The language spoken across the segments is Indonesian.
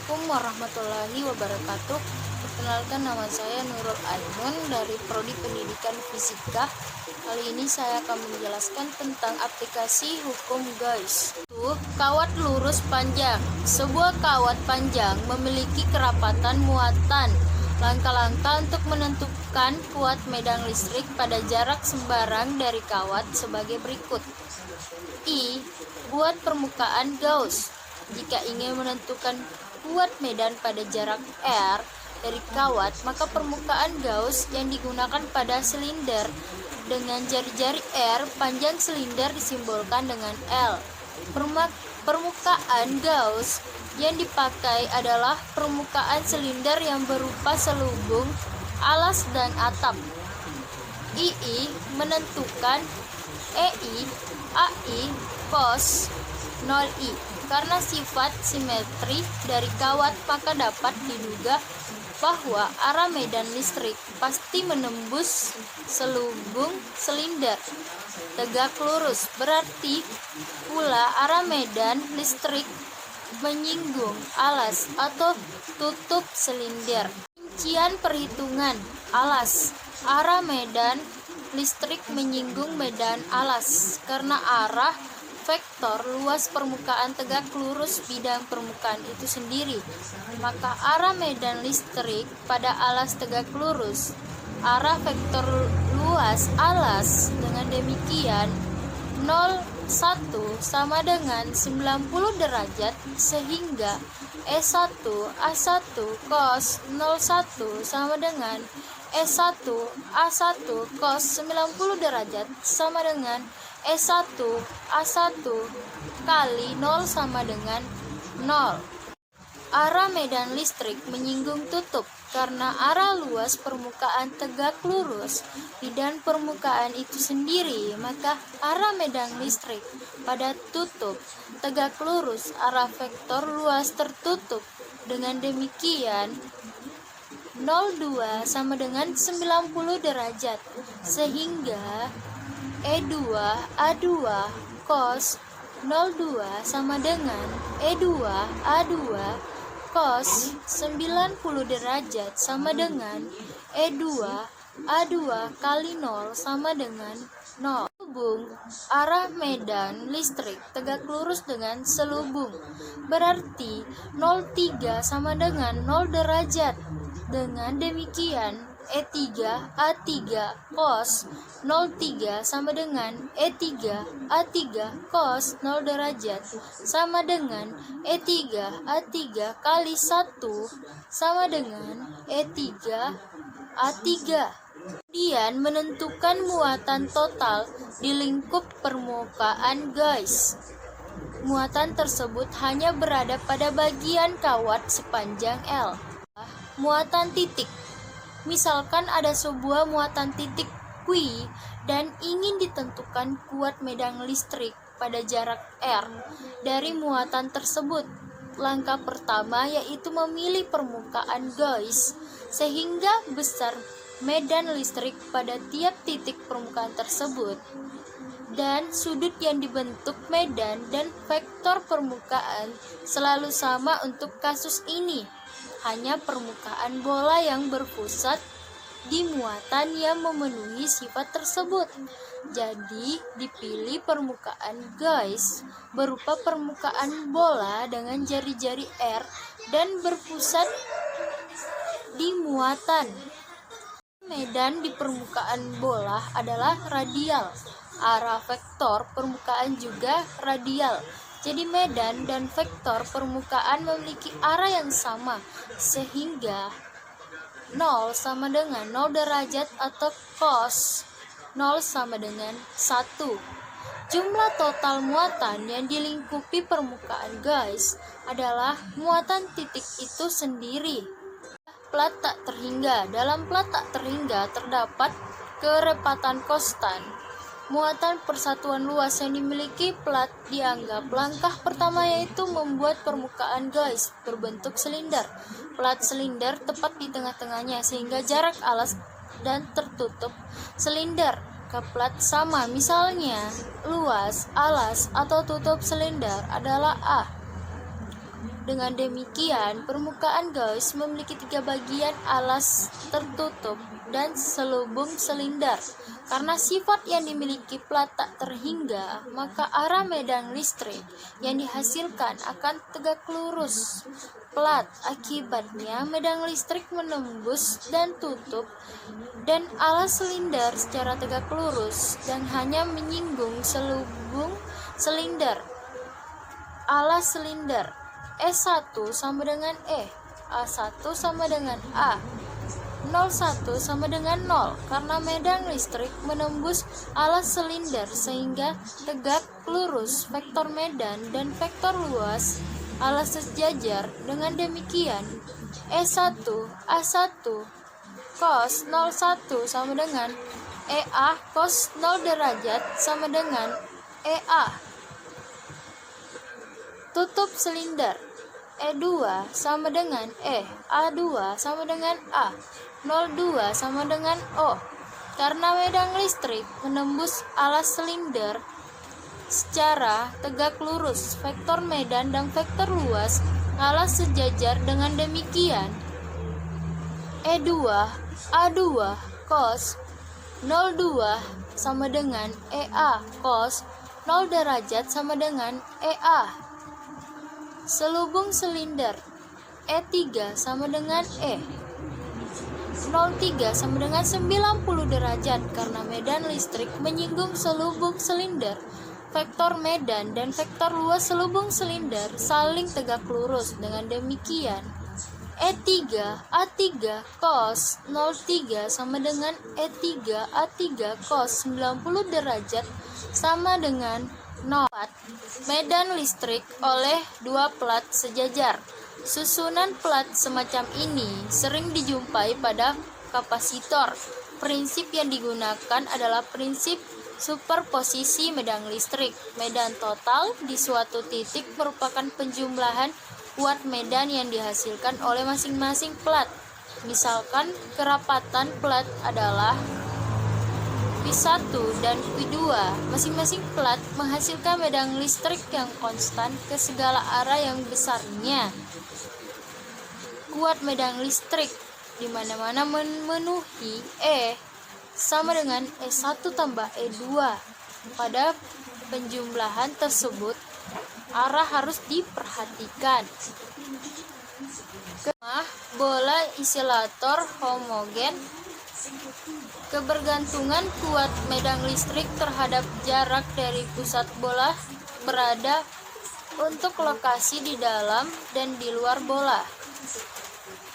Assalamualaikum warahmatullahi wabarakatuh. Perkenalkan, nama saya Nurul Aimun dari Prodi Pendidikan Fisika. Kali ini saya akan menjelaskan tentang aplikasi hukum guys. Kawat lurus panjang. Sebuah kawat panjang memiliki kerapatan muatan. Langkah-langkah untuk menentukan kuat medan listrik pada jarak sembarang dari kawat sebagai berikut. I. Buat permukaan Gauss. Jika ingin menentukan kuat medan pada jarak R dari kawat, maka permukaan Gauss yang digunakan pada silinder dengan jari-jari R panjang silinder disimbolkan dengan L. Permukaan Gauss yang dipakai adalah permukaan silinder yang berupa selubung, alas, dan atap. II menentukan EI, AI, cos 0I. Karena sifat simetri dari kawat, maka dapat diduga bahwa arah medan listrik pasti menembus selubung silinder. Tegak lurus berarti pula arah medan listrik menyinggung alas atau tutup silinder. Rincian perhitungan alas. Arah medan listrik menyinggung medan alas karena arah vektor luas permukaan tegak lurus bidang permukaan itu sendiri, maka arah medan listrik pada alas tegak lurus arah vektor luas alas. Dengan demikian 0,1 sama dengan 90 derajat, sehingga E1 A1 cos 01 sama dengan E1 A1 cos 90 derajat sama dengan E1 A1 kali 0 sama dengan 0. Arah medan listrik menyinggung tutup karena arah luas permukaan tegak lurus bidang permukaan itu sendiri, maka arah medan listrik pada tutup tegak lurus arah vektor luas tertutup. Dengan demikian 02 sama dengan 90 derajat, sehingga E2 A2 cos 02 sama dengan E2 A2 cos 90 derajat sama dengan E2 A2 kali 0 sama dengan 0. Selubung arah medan listrik tegak lurus dengan selubung berarti 03 sama dengan 0 derajat. Dengan demikian E3 A3 cos 03 sama dengan E3 A3 cos 0 derajat sama dengan E3 A3 kali 1 sama dengan E3 A3. Kemudian menentukan muatan total di lingkup permukaan guys. Muatan tersebut hanya berada pada bagian kawat sepanjang L. Muatan titik. Misalkan ada sebuah muatan titik Q dan ingin ditentukan kuat medan listrik pada jarak R dari muatan tersebut. Langkah pertama yaitu memilih permukaan Gauss sehingga besar medan listrik pada tiap titik permukaan tersebut, dan sudut yang dibentuk medan dan vektor permukaan selalu sama untuk kasus ini. Hanya permukaan bola yang berpusat di muatan yang memenuhi sifat tersebut. Jadi dipilih permukaan Gauss berupa permukaan bola dengan jari-jari R dan berpusat di muatan. Medan di permukaan bola adalah radial. Arah vektor permukaan juga radial. Jadi medan dan vektor permukaan memiliki arah yang sama, sehingga 0 sama dengan 0 derajat atau cos 0 sama dengan 1. Jumlah total muatan yang dilingkupi permukaan Gauss adalah muatan titik itu sendiri. Plat tak terhingga. Dalam plat tak terhingga terdapat kerepatan konstan. Muatan persatuan luas yang dimiliki plat dianggap langkah pertama yaitu membuat permukaan Gauss berbentuk silinder. Plat silinder tepat di tengah-tengahnya sehingga jarak alas dan tertutup silinder ke plat sama. Misalnya, luas, alas, atau tutup silinder adalah A. Dengan demikian, permukaan gauge memiliki 3 bagian alas tertutup dan selubung silinder. Karena sifat yang dimiliki plat tak terhingga, maka arah medan listrik yang dihasilkan akan tegak lurus plat. Akibatnya, medan listrik menembus dan tutup dan alas silinder secara tegak lurus dan hanya menyinggung selubung silinder. Alas silinder E1 sama dengan E, A1 sama dengan A, 01 sama dengan 0 karena medan listrik menembus alas silinder sehingga tegak lurus vektor medan dan vektor luas alas sejajar. Dengan demikian, E1 A1 cos 01 sama dengan EA cos 0 derajat sama dengan EA. Tutup silinder E2 sama dengan E, A2 sama dengan A, 02 sama dengan O. Karena medan listrik menembus alas silinder secara tegak lurus vektor medan dan vektor luas alas sejajar. Dengan demikian, E2 A2 cos 02 sama dengan EA cos 0 derajat sama dengan EA. Selubung silinder E3 sama dengan E, 03 sama dengan 90 derajat karena medan listrik menyinggung selubung silinder. Vektor medan dan vektor luas selubung silinder saling tegak lurus. Dengan demikian, E3 A3 cos 03 sama dengan E3 A3 cos 90 derajat sama dengan 0. Medan listrik oleh dua plat sejajar. Susunan plat semacam ini sering dijumpai pada kapasitor. Prinsip yang digunakan adalah prinsip superposisi medan listrik. Medan total di suatu titik merupakan penjumlahan kuat medan yang dihasilkan oleh masing-masing plat. Misalkan kerapatan plat adalah P1 dan P2. Masing-masing plat menghasilkan medan listrik yang konstan ke segala arah yang besarnya. Kuat medan listrik di mana-mana memenuhi E sama dengan E1 tambah E2. Pada penjumlahan tersebut, arah harus diperhatikan. Bola isilator homogen. Kebergantungan kuat medan listrik terhadap jarak dari pusat bola berada untuk lokasi di dalam dan di luar bola.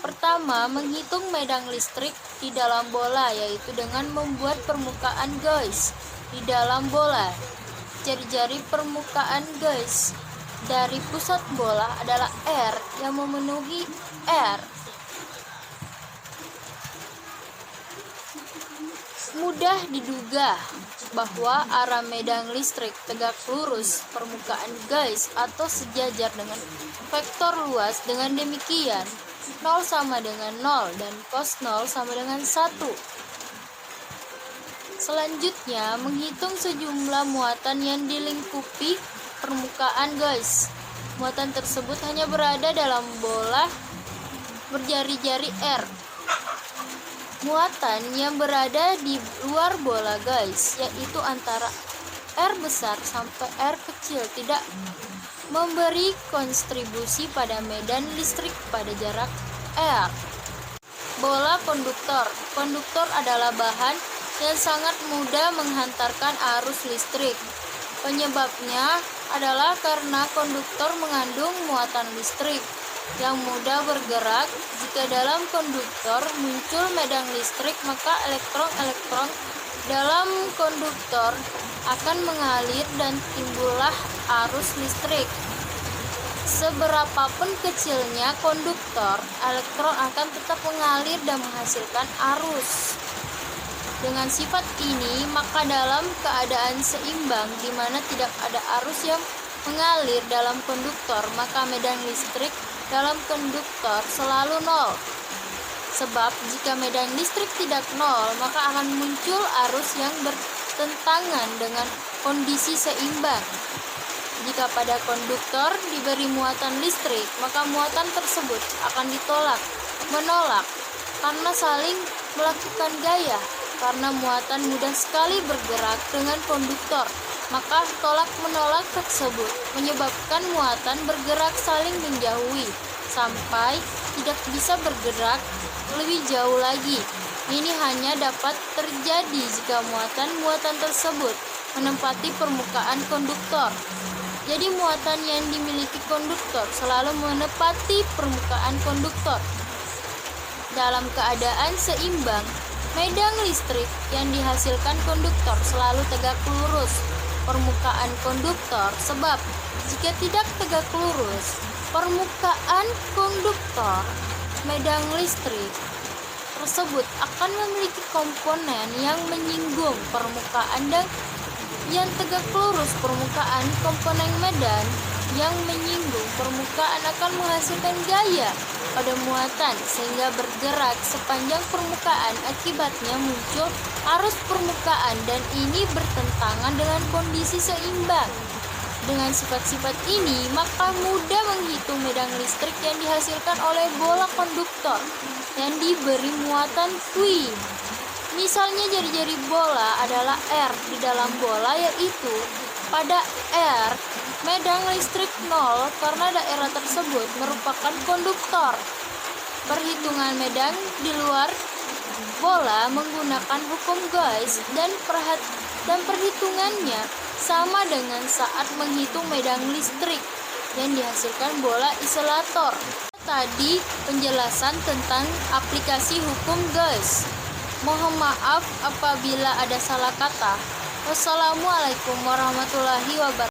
Pertama, menghitung medan listrik di dalam bola, yaitu dengan membuat permukaan gauge di dalam bola. Jari-jari permukaan gauge dari pusat bola adalah R yang memenuhi R. Mudah diduga bahwa arah medan listrik tegak lurus permukaan gauge atau sejajar dengan vektor luas. Dengan demikian, 0 sama dengan 0 dan cos 0 sama dengan 1. Selanjutnya, menghitung sejumlah muatan yang dilingkupi permukaan gauge. Muatan tersebut hanya berada dalam bola berjari-jari R. Muatan yang berada di luar bola gauge, yaitu antara R besar sampai R kecil, tidak memberi kontribusi pada medan listrik pada jarak R. Bola konduktor. Konduktor adalah bahan yang sangat mudah menghantarkan arus listrik. Penyebabnya adalah karena konduktor mengandung muatan listrik yang mudah bergerak. Jika dalam konduktor muncul medan listrik, maka elektron-elektron dalam konduktor akan mengalir dan timbullah arus listrik. Seberapapun kecilnya konduktor, elektron akan tetap mengalir dan menghasilkan arus. Dengan sifat ini, maka dalam keadaan seimbang di mana tidak ada arus yang mengalir dalam konduktor, maka medan listrik dalam konduktor selalu nol. Sebab jika medan listrik tidak nol, maka akan muncul arus yang bertentangan dengan kondisi seimbang. Jika pada konduktor diberi muatan listrik, maka muatan tersebut akan menolak, karena saling melakukan gaya. Karena muatan mudah sekali bergerak dengan konduktor, maka tolak-menolak tersebut menyebabkan muatan bergerak saling menjauhi, sampai tidak bisa bergerak lebih jauh lagi. Ini hanya dapat terjadi jika muatan-muatan tersebut menempati permukaan konduktor. Jadi muatan yang dimiliki konduktor selalu menempati permukaan konduktor. Dalam keadaan seimbang, medan listrik yang dihasilkan konduktor selalu tegak lurus permukaan konduktor, sebab jika tidak tegak lurus permukaan konduktor, medan listrik tersebut akan memiliki komponen yang menyinggung permukaan, dan yang tegak lurus permukaan komponen medan yang menyinggung permukaan akan menghasilkan gaya pada muatan sehingga bergerak sepanjang permukaan. Akibatnya muncul arus permukaan, dan ini bertentangan dengan kondisi seimbang. Dengan sifat-sifat ini, maka mudah menghitung medan listrik yang dihasilkan oleh bola konduktor yang diberi muatan Q. Misalnya jari-jari bola adalah R di dalam bola, yaitu pada R medan listrik 0 karena daerah tersebut merupakan konduktor. Perhitungan medan di luar bola menggunakan hukum Gauss dan perhitungannya sama dengan saat menghitung medan listrik yang dihasilkan bola isolator. Tadi penjelasan tentang aplikasi hukum Gauss. Mohon maaf apabila ada salah kata. Wassalamualaikum warahmatullahi wabarakatuh.